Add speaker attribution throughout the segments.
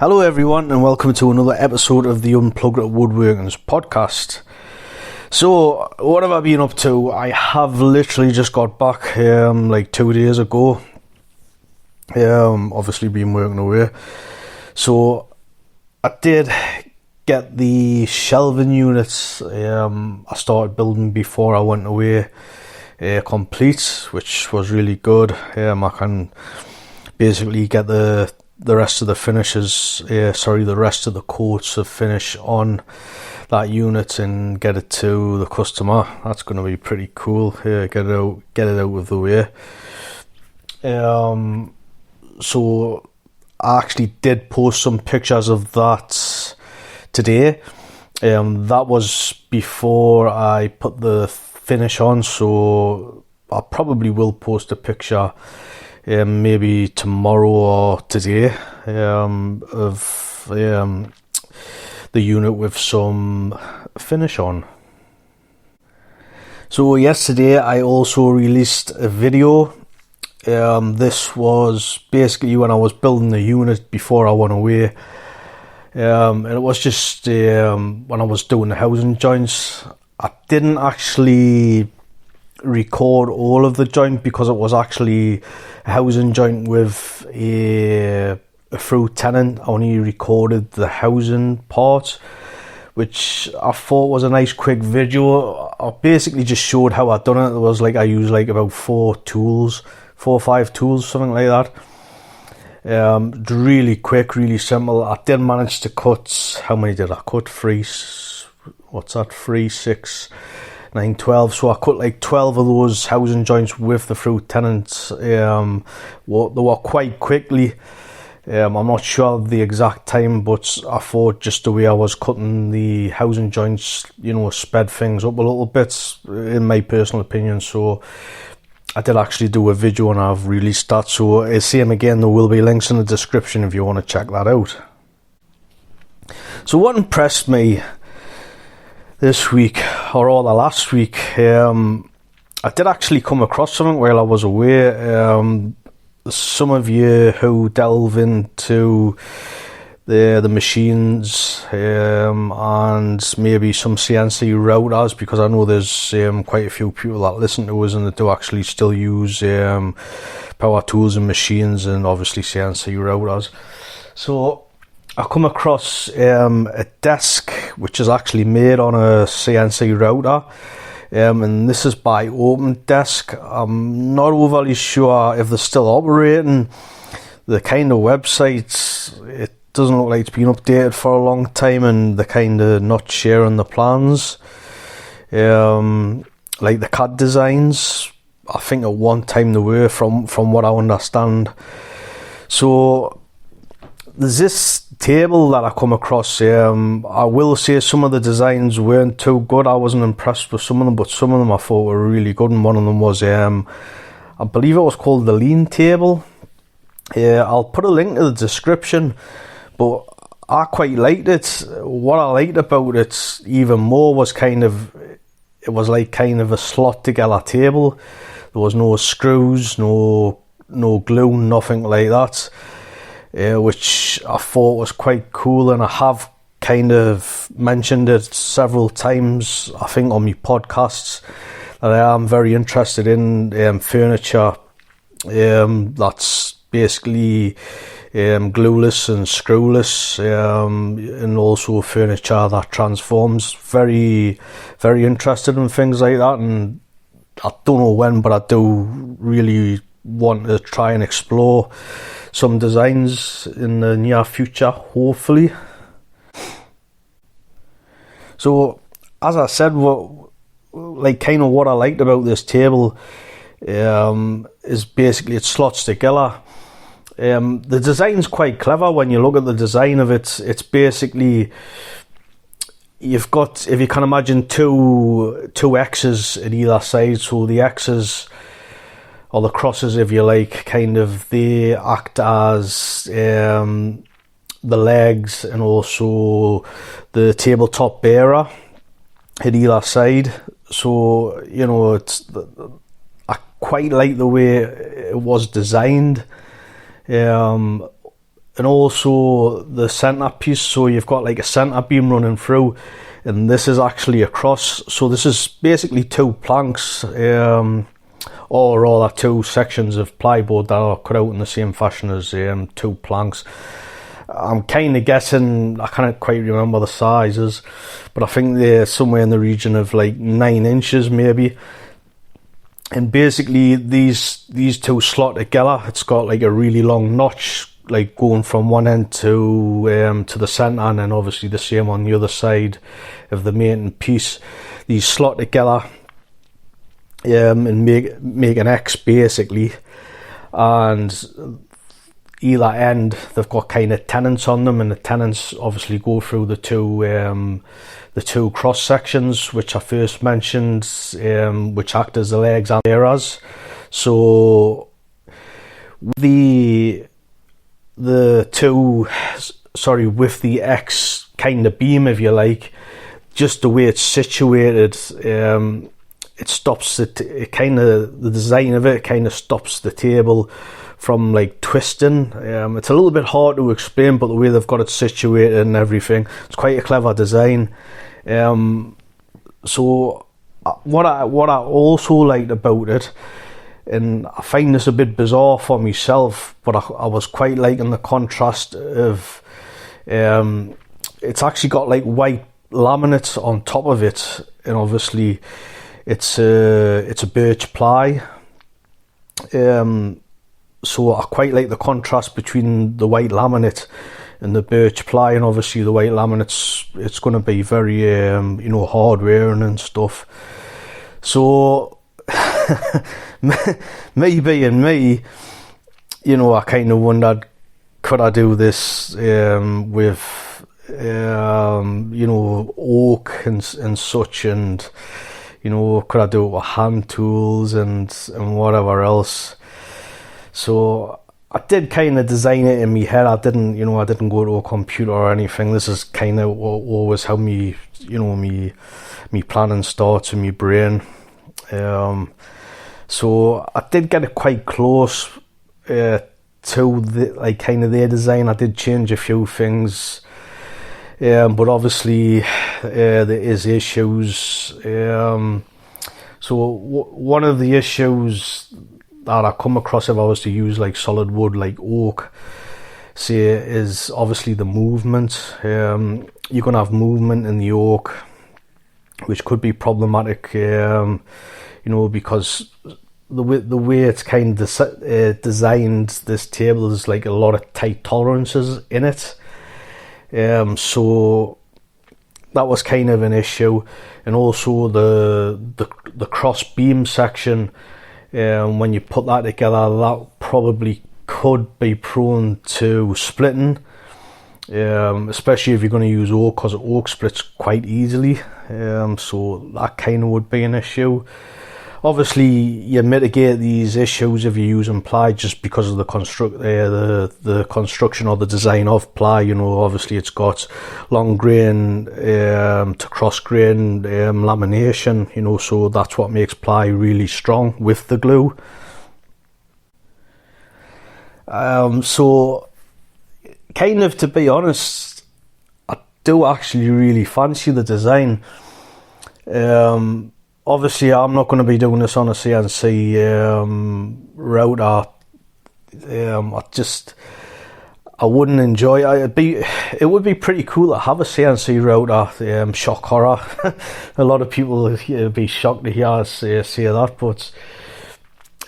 Speaker 1: Hello everyone and welcome to another episode of the Unplugged Woodworking's podcast. So, what have I been up to? I have literally just got back like 2 days ago. Obviously been working away. So, I did get the shelving units I started building before I went away complete, which was really good. I can basically get the rest of the finishes, the rest of the coats of finish on that unit and get it to the customer. That's going to be pretty cool. Get it out of the way. So I actually did post some pictures of that today. That was before I put the finish on, so I probably will post a picture maybe tomorrow or today of the unit with some finish on. So yesterday I also released a video. This was basically when I was building the unit before I went away. And it was just when I was doing the housing joints. I didn't actually record all of the joint because it was actually a housing joint with a through tenant. I only recorded the housing part, which I thought was a nice quick video. I basically just showed how I'd done it. It was like I used like about 4 or 5 tools, something like that. Really quick, really simple. I did manage to cut, how many did I cut? 3, 6, 9, 12. So I cut like 12 of those housing joints with the through tenants. They were quite quickly. I'm not sure the exact time, but I thought just the way I was cutting the housing joints, sped things up a little bit, in my personal opinion. So I did actually do a video and I've released that. So same again, there will be links in the description if you want to check that out. So what impressed me this week, or rather last week, I did actually come across something while I was away. Some of you who delve into the machines and maybe some CNC routers, because I know there's quite a few people that listen to us and that do actually still use power tools and machines and obviously CNC routers. So I come across a desk which is actually made on a CNC router, and this is by Open Desk. I'm not overly sure if they're still operating. The kind of website, it doesn't look like it's been updated for a long time, and they're kind of not sharing the plans. Like the CAD designs, I think at one time they were, from what I understand. So there's this table that I come across. I will say some of the designs weren't too good. I wasn't impressed with some of them, but some of them I thought were really good. And one of them was, I believe it was called the lean table. I'll put a link to the description, but I quite liked it. What I liked about it even more was it was like kind of a slot together table. There was no screws, no glue, nothing like that. Which I thought was quite cool, and I have kind of mentioned it several times, I think, on my podcasts, that I am very interested in furniture that's basically glueless and screwless, and also furniture that transforms. Very, very interested in things like that, and I don't know when, but I do really want to try and explore some designs in the near future, hopefully. So, as I said, what I liked about this table is basically it slots together. The design's quite clever. When you look at the design of it, it's basically, you've got, if you can imagine, two X's at either side. So the X's, or the crosses, if you like, they act as the legs and also the tabletop bearer at either side. So, I quite like the way it was designed. and also the center piece. So you've got like a center beam running through, and this is actually a cross. So this is basically two planks, or rather two sections of plywood that are cut out in the same fashion as two planks. I'm kind of guessing, I can't quite remember the sizes, but I think they're somewhere in the region of like 9 inches maybe. And basically these two slot together. It's got like a really long notch, like going from one end to the centre, and then obviously the same on the other side of the main piece. These slot together and make an X basically, and either end they've got kind of tenons on them, and the tenons obviously go through the two cross sections which I first mentioned, which act as the legs and eras. So with the X kind of beam, if you like, just the way it's situated, it stops it kind of, the design of it kind of stops the table from like twisting. It's a little bit hard to explain, but the way they've got it situated and everything, it's quite a clever design. So what I also liked about it, and I find this a bit bizarre for myself, but I was quite liking the contrast of it's actually got like white laminate on top of it, and obviously it's a birch ply. So I quite like the contrast between the white laminate and the birch ply, and obviously the white laminate's, it's going to be very hard wearing and stuff. So me being me, I kind of wondered, could I do this with oak and such, and could I do it with hand tools and whatever else. So I did kind of design it in my head. I didn't go to a computer or anything. This is kind of always how me planning starts in my brain. So I did get it quite close to their design. I did change a few things, but obviously there is issues. So one of the issues that I come across if I was to use like solid wood like oak, say, is obviously the movement. You're going to have movement in the oak, which could be problematic, because the way it's kind of designed, this table is like a lot of tight tolerances in it. So that was kind of an issue. And also the cross beam section, when you put that together, that probably could be prone to splitting, especially if you're going to use oak, because oak splits quite easily. So that kind of would be an issue. Obviously, you mitigate these issues if you're using ply just because of the construction or the design of ply. Obviously it's got long grain to cross grain lamination. So that's what makes ply really strong with the glue. So, kind of, to be honest, I do actually really fancy the design. Obviously, I'm not going to be doing this on a CNC router. I wouldn't enjoy it. It would be pretty cool to have a CNC router. Shock horror. A lot of people would be shocked to hear us say that, but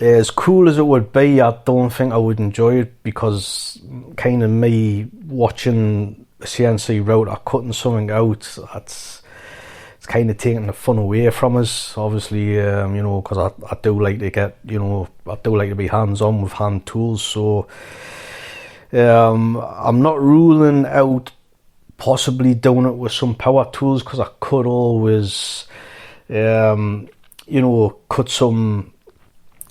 Speaker 1: as cool as it would be, I don't think I would enjoy it, because kind of me watching a CNC router cutting something out, it's kind of taking the fun away from us, obviously, because I do like to get, I do like to be hands-on with hand tools. So I'm not ruling out possibly doing it with some power tools, because I could always cut some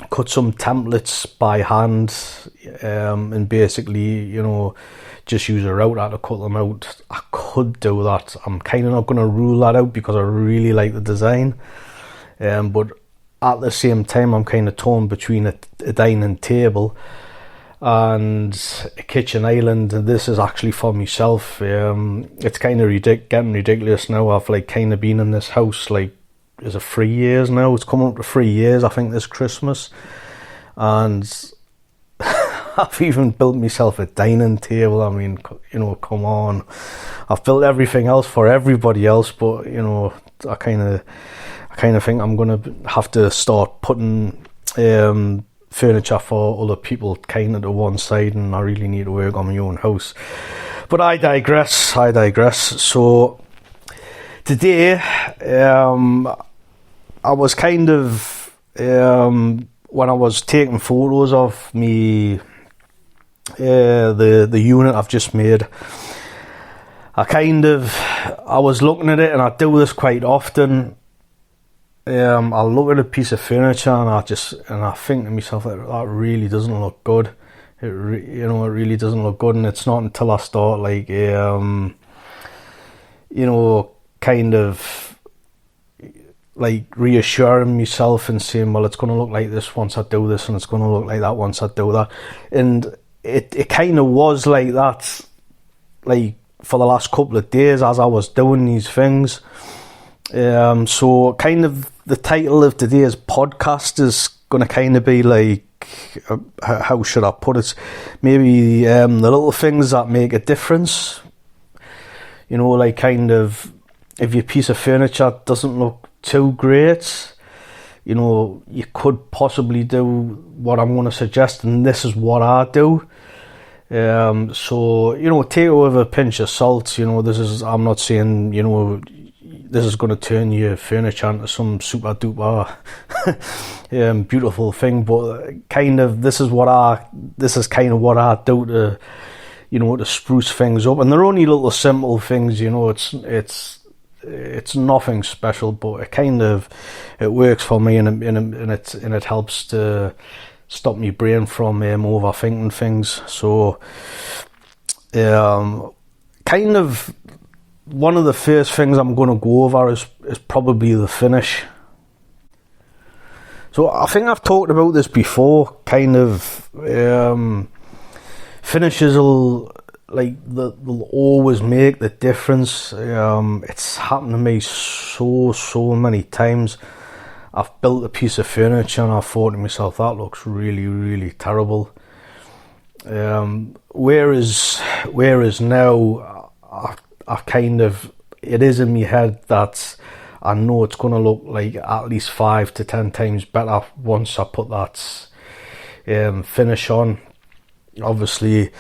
Speaker 1: templates by hand, and basically, just use a router to cut them out. I could do that. I'm kind of not going to rule that out, because I really like the design. But at the same time, I'm kind of torn between a dining table and a kitchen island, and this is actually for myself. It's kind of getting ridiculous now. I've like kind of been in this house like, is it 3 years now? It's coming up to 3 years, I think, this Christmas, and I've even built myself a dining table. I mean, you know, come on. I've built everything else for everybody else, but you know, I kind of think I'm gonna have to start putting furniture for other people kind of to one side, and I really need to work on my own house. But I digress. So today, I was kind of when I was taking photos of me, the unit I've just made, I was looking at it, and I do this quite often. I look at a piece of furniture and I think to myself, that really doesn't look good. It really doesn't look good, and it's not until I start like kind of like reassuring myself and saying, well, it's going to look like this once I do this, and it's going to look like that once I do that, and it kind of was like that, like for the last couple of days as I was doing these things. So kind of the title of today's podcast is going to kind of be like, how should I put it? Maybe the little things that make a difference. You know, like kind of if your piece of furniture doesn't look too great, you know, you could possibly do what I'm going to suggest, and this is what I do. So, you know, take it with a pinch of salt. You know, I'm not saying, you know, this is going to turn your furniture into some super duper beautiful thing, but kind of this is kind of what I do to, you know, to spruce things up. And they're only little simple things, you know. It's nothing special, but it works for me, and it helps to stop my brain from overthinking things. So kind of one of the first things I'm going to go over is probably the finish. So I think I've talked about this before. Kind of finishes they'll always make the difference. It's happened to me so many times. I've built a piece of furniture and I thought to myself, that looks really, really terrible. Whereas now I've kind of, it is in my head that I know it's going to look like at least 5 to 10 times better once I put that finish on. Obviously,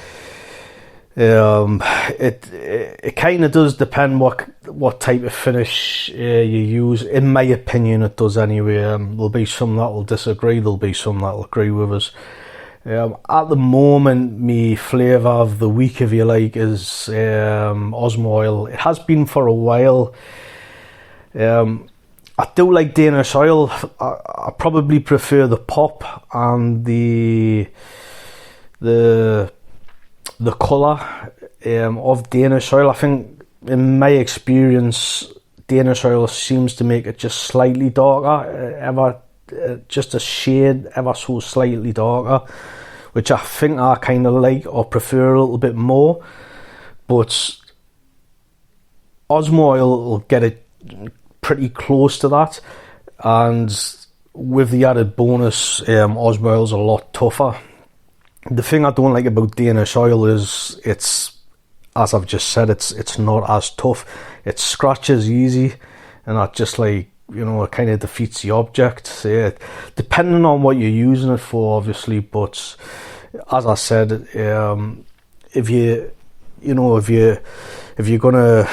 Speaker 1: it kind of does depend what type of finish you use. In my opinion, it does anyway. There'll be some that will disagree, there'll be some that will agree with us. At the moment, my flavour of the week, if you like, is Osmo oil. It has been for a while. I do like Danish oil. I probably prefer the pop and the colour of Danish oil. I think, in my experience, Danish oil seems to make it just slightly darker, just a shade ever so slightly darker, which I think I kind of like or prefer a little bit more. But Osmo oil will get it pretty close to that, and with the added bonus, Osmo oil is a lot tougher. The thing I don't like about Danish oil is it's, as I've just said, it's not as tough. It scratches easy, and that just like, you know, it kind of defeats the object. Depending on what you're using it for, obviously. But as I said, if you're gonna,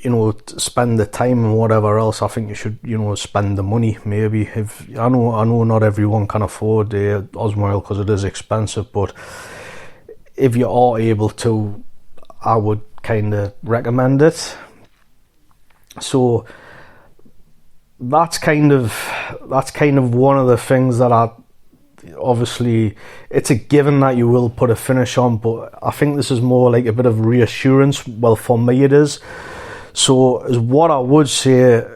Speaker 1: you know, spend the time and whatever else, I think you should, you know, spend the money. Maybe I know not everyone can afford Osmo oil because it is expensive, but if you are able to, I would kind of recommend it. So that's kind of one of the things that obviously it's a given that you will put a finish on, but I think this is more like a bit of reassurance. Well, for me it is. So is what I would say,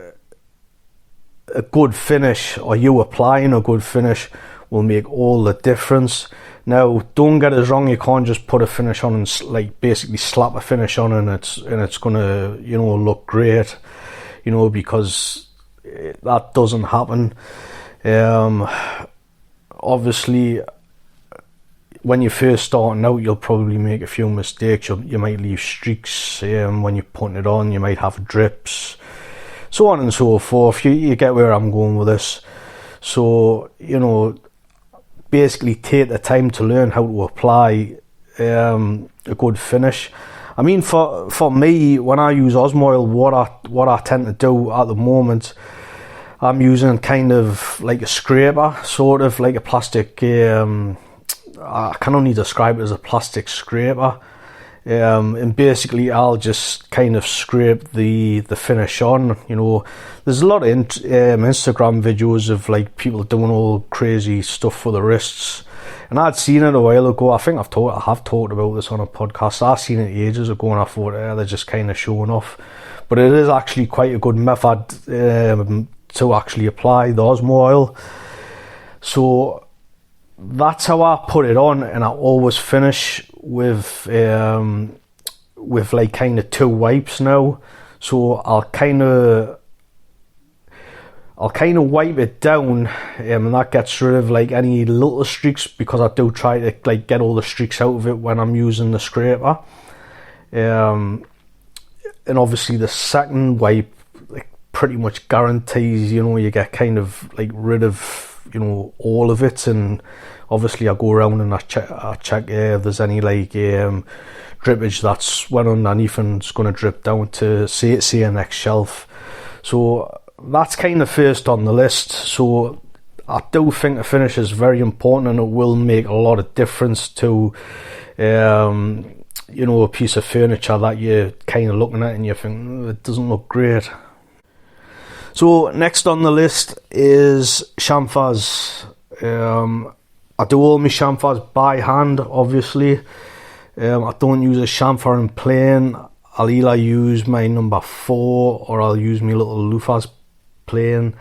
Speaker 1: a good finish, or you applying a good finish, will make all the difference. Now, don't get us wrong, you can't just put a finish on and like basically slap a finish on and it's gonna, you know, look great, you know, because that doesn't happen. Obviously, when you're first starting out, you'll probably make a few mistakes. You might leave streaks when you're putting it on. You might have drips, so on and so forth. You get where I'm going with this. So, you know, basically take the time to learn how to apply a good finish. I mean, for me, when I use Osmoil, what I tend to do at the moment, I'm using kind of like a scraper, sort of like a plastic. I can only describe it as a plastic scraper, and basically I'll just kind of scrape the finish on. You know, there's a lot of Instagram videos of like people doing all crazy stuff for the wrists, and I'd seen it a while ago. I think I have talked about this on a podcast. I've seen it ages ago, and I thought they're just kind of showing off, but it is actually quite a good method to actually apply the Osmo oil. So that's how I put it on, and I always finish with like kind of 2 wipes now. So I'll kind of wipe it down, and that gets rid of like any little streaks, because I do try to like get all the streaks out of it when I'm using the scraper. And obviously the second wipe like pretty much guarantees, you know, you get kind of like rid of, you know, all of it. And obviously I go around and I check if there's any like drippage that's went underneath and it's going to drip down to say a next shelf. So that's kind of first on the list. So I do think the finish is very important, and it will make a lot of difference to you know, a piece of furniture that you're kind of looking at and you think it doesn't look great. So next on the list is chamfers. I do all my chamfers by hand, obviously. I don't use a chamfer in plain. I'll either use my number 4 or I'll use my little loofahs plain.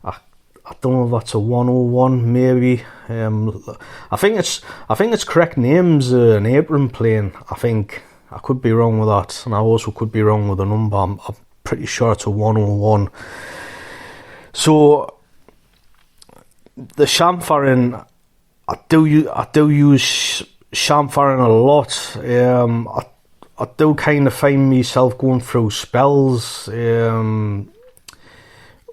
Speaker 1: I don't know if that's a 101, maybe. I think its correct name's an apron plain. I think I could be wrong with that, and I also could be wrong with the number. I'm pretty sure it's a 101. So the chamfering, I do use chamfering a lot. I do kind of find myself going through spells.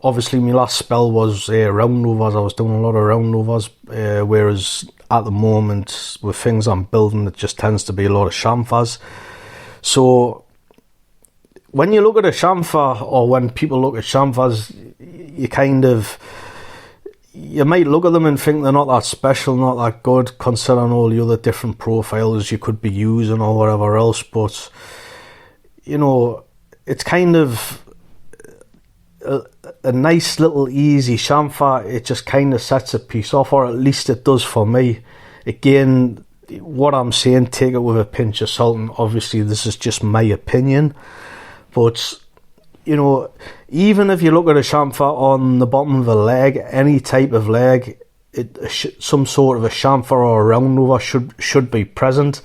Speaker 1: Obviously my last spell was round overs. I was doing a lot of round overs, whereas at the moment with things I'm building, it just tends to be a lot of chamfers. So when you look at a chamfer, or when people look at chamfers, you might look at them and think they're not that special, not that good, considering all the other different profiles you could be using or whatever else. But, you know, it's kind of a nice little easy chamfer. It just kind of sets a piece off, or at least it does for me. Again, what I'm saying, take it with a pinch of salt, and obviously this is just my opinion. But, you know, even if you look at a chamfer on the bottom of a leg, any type of leg, some sort of a chamfer or a round over should be present.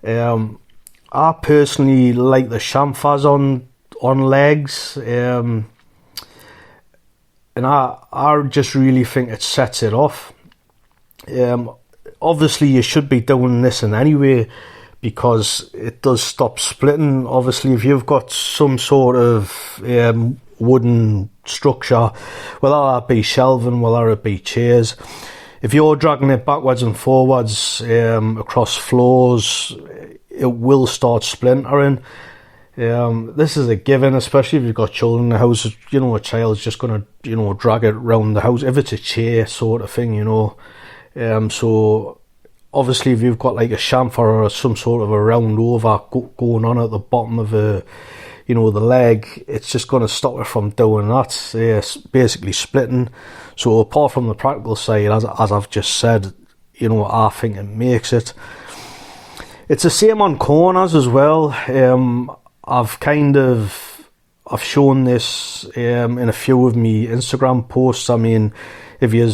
Speaker 1: I personally like the chamfers on legs, and I just really think it sets it off. Obviously you should be doing this in any way, because it does stop splitting. Obviously if you've got some sort of wooden structure, whether that be shelving, whether it be chairs, if you're dragging it backwards and forwards across floors, it will start splintering. This is a given, especially if you've got children in the house. You know, a child's just going to, you know, drag it around the house if it's a chair sort of thing, you know. So obviously if you've got like a chamfer or some sort of a round over going on at the bottom of the leg, it's just going to stop it from doing that. It's basically splitting. So apart from the practical side, as I've just said, you know, I think it makes it. It's the same on corners as well. I've shown this in a few of my Instagram posts. I mean, if you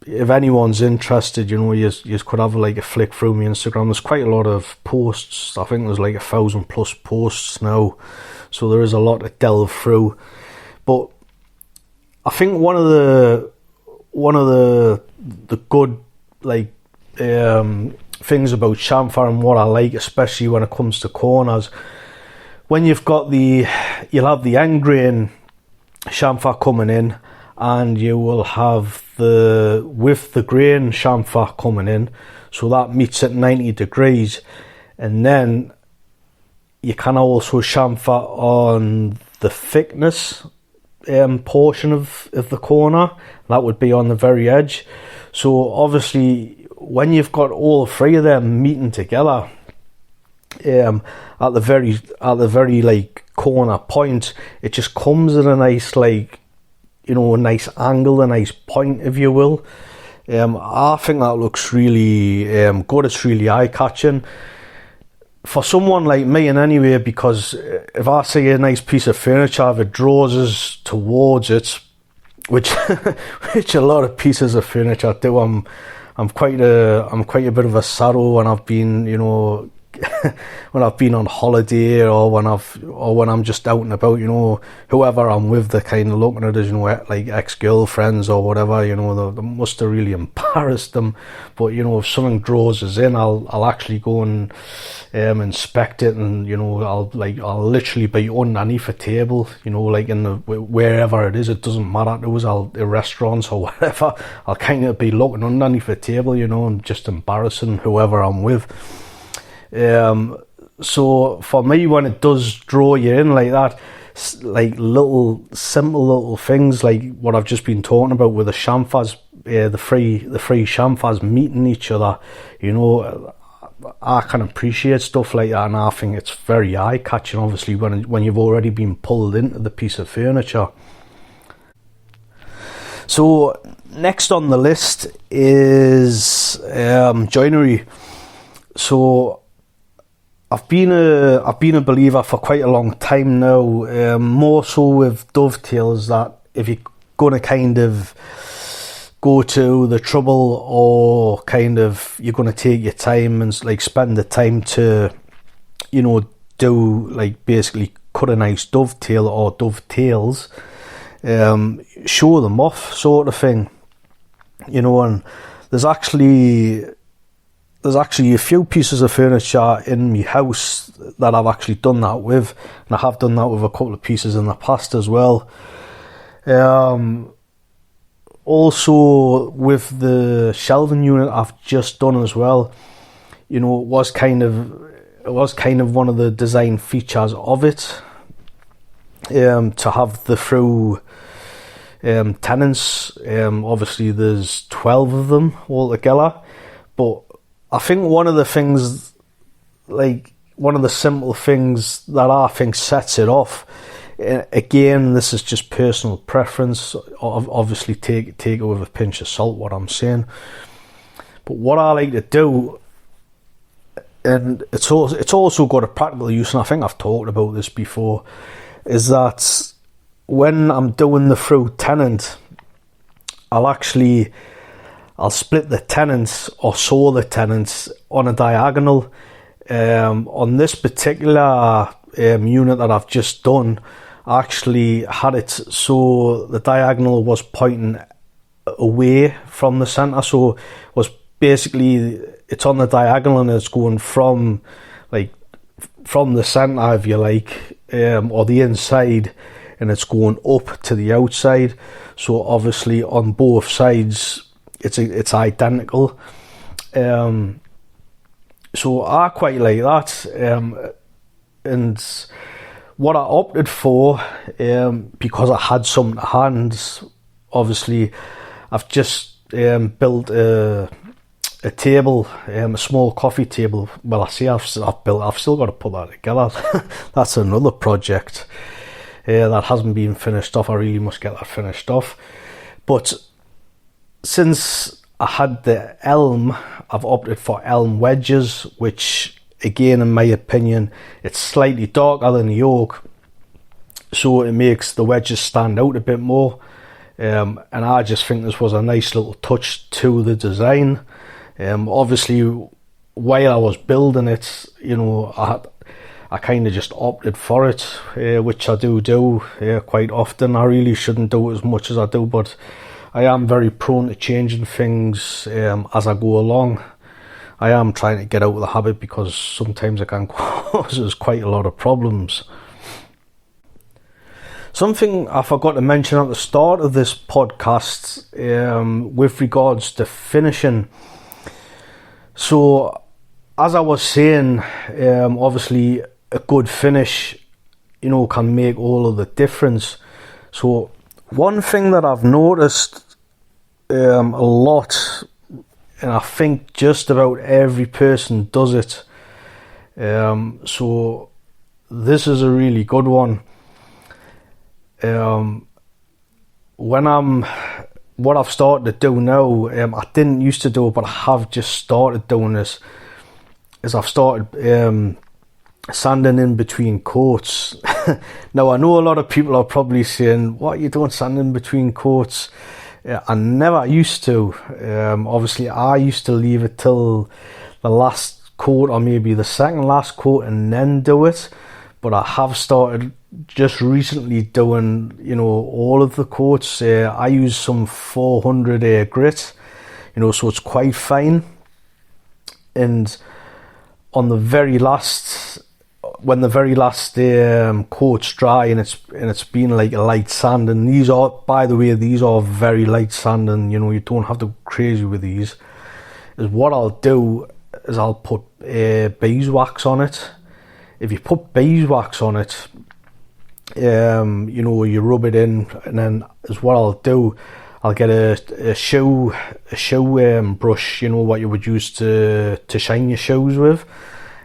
Speaker 1: if anyone's interested, you could have like a flick through my Instagram. There's quite a lot of posts. I think there's like 1,000 plus posts now, so there is a lot to delve through. But I think one of the good like things about chamfer, and what I like especially when it comes to corners, when you'll have the end grain chamfer coming in, and you will have with the grain chamfer coming in, so that meets at 90 degrees, and then you can also chamfer on the thickness portion of the corner. That would be on the very edge. So obviously when you've got all three of them meeting together at the very like corner point, it just comes at a nice like, a nice angle, a nice point, if you will. I think that looks really good. It's really eye-catching for someone like me, and anyway, because if I see a nice piece of furniture, if it draws us towards it, which a lot of pieces of furniture do, I'm quite a bit of a sado when I've been, when I've been on holiday, or when I'm just out and about, whoever I'm with, they're kind of looking at us, like ex-girlfriends or whatever, they must have really embarrassed them. But if something draws us in, I'll actually go and inspect it, and I'll literally be underneath a table, like in wherever it is. It doesn't matter to us. The restaurants or whatever, I'll kind of be looking underneath a table, and just embarrassing whoever I'm with. So for me, when it does draw you in like that, like simple little things like what I've just been talking about with the chamfers, the three chamfers meeting each other, I can appreciate stuff like that, and I think it's very eye-catching, obviously, when you've already been pulled into the piece of furniture. So next on the list is joinery. So I've been a believer for quite a long time now, more so with dovetails, that if you're going to kind of go to the trouble, or kind of you're going to take your time and like spend the time to, do like basically cut a nice dovetail or dovetails, show them off sort of thing, and there's actually a few pieces of furniture in my house that I've actually done that with, and I have done that with a couple of pieces in the past as well. Also with the shelving unit I've just done as well, it was kind of one of the design features of it, to have the through tenants. Obviously there's 12 of them altogether, but I think one of the simple things that I think sets it off, again, this is just personal preference, obviously take it with a pinch of salt what I'm saying, but what I like to do, and it's also got a practical use, and I think I've talked about this before, is that when I'm doing the through tenant, I'll split the tenants or sew the tenants on a diagonal. On this particular unit that I've just done, I actually had it so the diagonal was pointing away from the centre, so was basically, it's on the diagonal and it's going from the centre, if you like, or the inside, and it's going up to the outside. So obviously on both sides it's identical. So I quite like that, and what I opted for, because I had some to hand, obviously I've just built a table, a small coffee table. Well, I say I've still got to put that together. That's another project that hasn't been finished off. I really must get that finished off. But since I had the elm, I've opted for elm wedges, which again, in my opinion, it's slightly darker than the oak, so it makes the wedges stand out a bit more. and I just think this was a nice little touch to the design. Obviously, while I was building it, I kind of just opted for it, which I do quite often. I really shouldn't do it as much as I do, but I am very prone to changing things as I go along. I am trying to get out of the habit because sometimes it can cause quite a lot of problems. Something I forgot to mention at the start of this podcast with regards to finishing. So, as I was saying, obviously a good finish, can make all of the difference. So, one thing that I've noticed a lot, and I think just about every person does it, so this is a really good one. What I've started to do now, I didn't used to do it, but I have just started doing this, is I've started sanding in between coats. Now, I know a lot of people are probably saying, what are you doing sanding between coats? I never used to. Obviously, I used to leave it till the last coat or maybe the second last coat and then do it. But I have started just recently doing, all of the coats. I use some 400 grit, so it's quite fine. And on the very last, when the very last coat's dry and it's been like a light sand, and these are, by the way, these are very light sand, and you don't have to go crazy with these. Is what I'll do is I'll put beeswax on it. If you put beeswax on it, you rub it in, and then is what I'll do. I'll get a shoe brush, what you would use to shine your shoes with.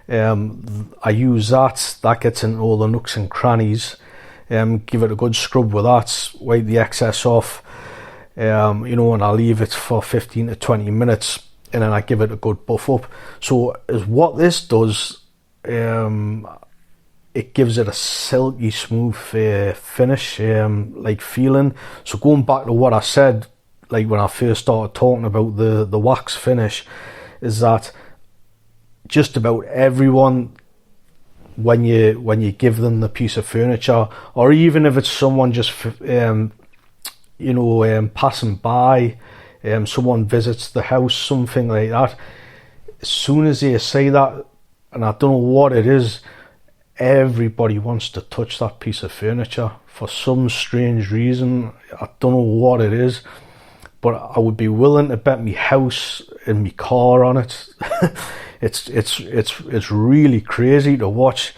Speaker 1: I use that. That gets into all the nooks and crannies. Give it a good scrub with that. Wipe the excess off. And I leave it for 15 to 20 minutes, and then I give it a good buff up. So, is what this does. It gives it a silky smooth finish, like feeling. So going back to what I said, like when I first started talking about the wax finish, is that just about everyone, when you give them the piece of furniture, or even if it's someone just passing by, someone visits the house, something like that, as soon as they say that, and I don't know what it is, everybody wants to touch that piece of furniture for some strange reason. I don't know what it is, but I would be willing to bet my house and my car on it. It's really crazy to watch.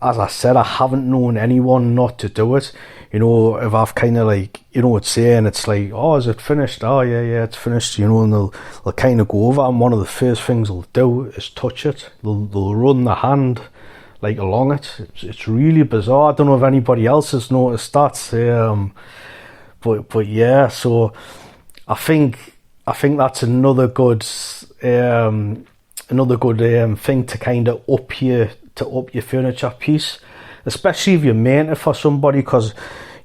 Speaker 1: As I said, I haven't known anyone not to do it. If I've kind of like, it's saying, it's like, oh, is it finished? Oh, yeah, it's finished, and they'll kind of go over, and one of the first things they'll do is touch it. They'll run the hand like along it. It's really bizarre. I don't know if anybody else has noticed that. But yeah, so I think that's another good thing to kind of up your furniture piece, especially if you're making it for somebody, because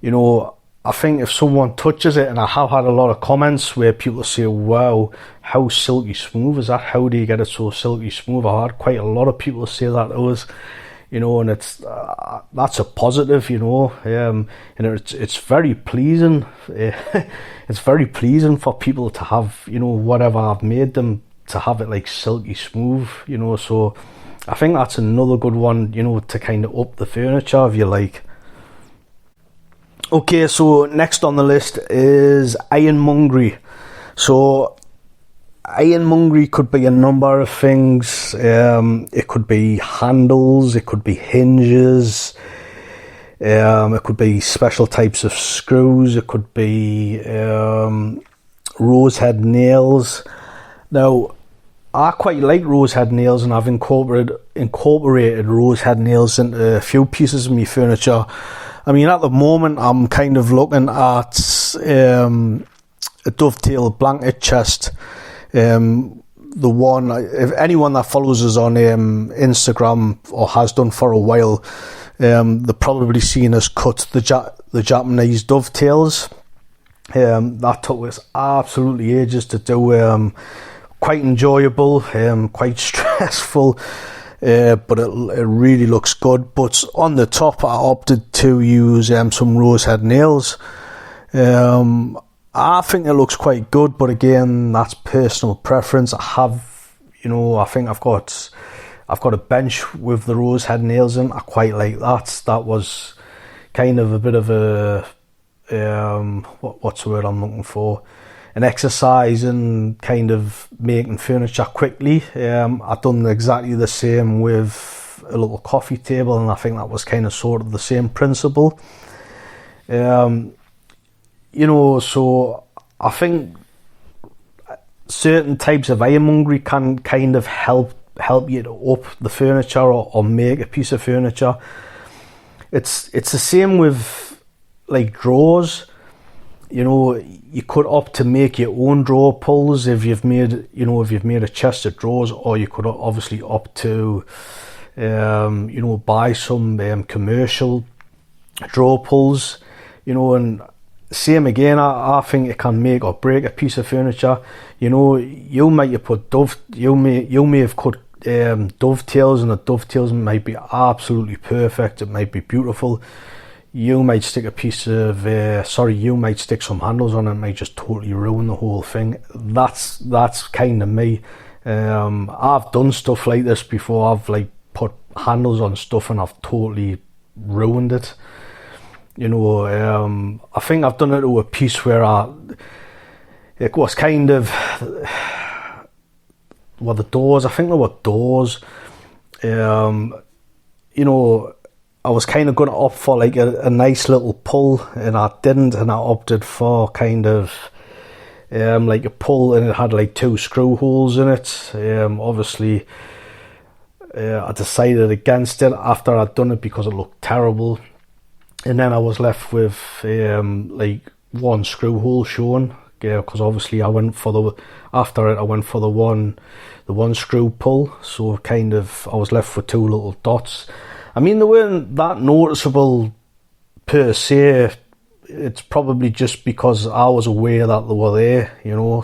Speaker 1: I think if someone touches it, and I have had a lot of comments where people say, wow, how silky smooth is that? How do you get it so silky smooth? I had quite a lot of people say that to us, and it's that's a positive, and it's very pleasing. It's very pleasing for people to have, whatever I've made them, to have it like silky smooth, so I think that's another good one, to kind of up the furniture, if you like. Okay, so next on the list is ironmongery. So ironmongery could be a number of things. It could be handles, it could be hinges, it could be special types of screws, it could be rosehead nails. Now, I quite like rosehead nails, and I've incorporated rosehead nails into a few pieces of my furniture. I mean, at the moment, I'm kind of looking at a dovetail blanket chest. the one, if anyone that follows us on Instagram or has done for a while, they've probably seen us cut the Japanese dovetails. That took us absolutely ages to do. Quite enjoyable, quite stressful, but it really looks good. But on the top, I opted to use some rosehead nails. I think it looks quite good, but again, that's personal preference. I think I've got a bench with the rosehead nails in. I quite like that. That was kind of a bit of a what's the word I'm looking for? An exercise in kind of making furniture quickly. I've done exactly the same with a little coffee table, and I think that was kind of sort of the same principle. So I think certain types of ironmongery can kind of help you to up the furniture or make a piece of furniture. It's the same with like drawers. You could opt to make your own drawer pulls if you've made a chest of drawers, or you could obviously opt to buy some commercial drawer pulls, and same again, I think it can make or break a piece of furniture. You may have cut dovetails, and the dovetails might be absolutely perfect. It might be beautiful. You might stick you might stick some handles on it. It might just totally ruin the whole thing. That's kind of me. I've done stuff like this before. I've like put handles on stuff and I've totally ruined it. I think I've done it to a piece where it was kind of, the doors. I think there were doors. I was kind of going to opt for like a nice little pull, and I didn't, and I opted for kind of like a pull, and it had like 2 screw holes in it. Obviously, I decided against it after I'd done it because it looked terrible, and then I was left with like 1 screw hole showing. Because obviously I went for the one screw pull, so kind of I was left with 2 little dots. I mean, they weren't that noticeable per se. It's probably just because I was aware that they were there,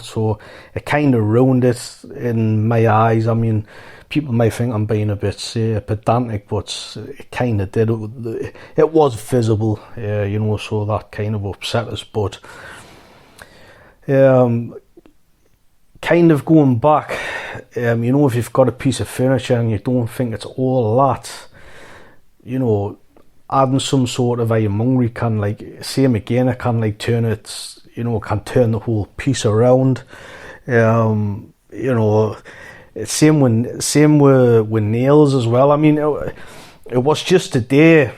Speaker 1: so it kind of ruined it in my eyes. I mean, people may think I'm being a bit pedantic, but it kind of did. It was visible, so that kind of upset us. But kind of going back, if you've got a piece of furniture and you don't think it's all that, adding some sort of ironmongery can, like, same again, it can like turn it, can turn the whole piece around. Same with nails as well. I mean, it was just today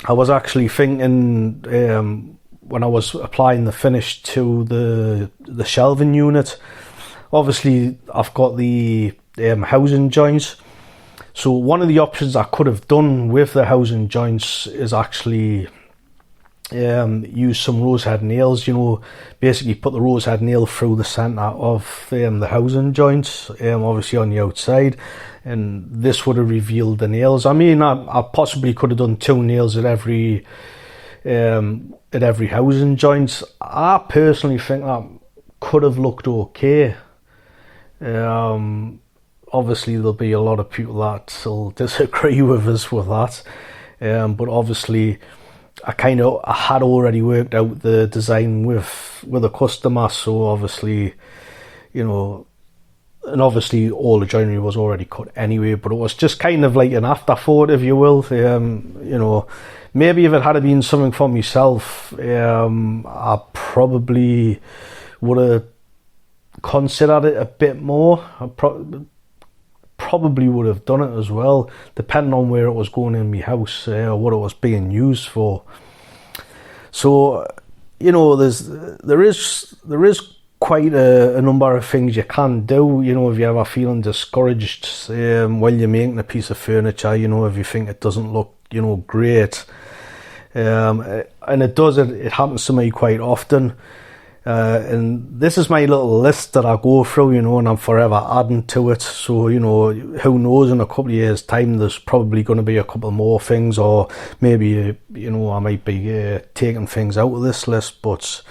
Speaker 1: I was actually thinking, when I was applying the finish to the shelving unit, obviously I've got the housing joints. So one of the options I could have done with the housing joints is actually use some rosehead nails. Basically put the rosehead nail through the centre of the housing joints, obviously on the outside, and this would have revealed the nails. I mean, I possibly could have done 2 nails at every housing joint. I personally think that could have looked okay. Obviously there'll be a lot of people that will disagree with us with that, but obviously I had already worked out the design with a customer, so obviously, and obviously all the joinery was already cut anyway, but it was just kind of like an afterthought, if you will. Maybe if it had been something for myself, I probably would have considered it a bit more. I probably would have done it as well, depending on where it was going in my house, or what it was being used for. So, there is quite a number of things you can do, if you're ever feeling discouraged while you're making a piece of furniture, if you think it doesn't look, great. And it happens to me quite often. And this is my little list that I go through, you know, and I'm forever adding to it. So, you know, who knows, in a couple of years' time, there's probably going to be a couple more things, or maybe, you know, I might be taking things out of this list, but,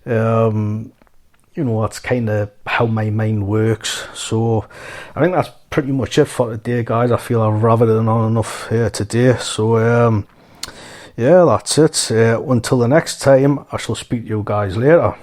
Speaker 1: you know, that's kind of how my mind works. So I think that's pretty much it for today, guys. I feel I've rabbit on enough here today. So, yeah, that's it. Until the next time, I shall speak to you guys later.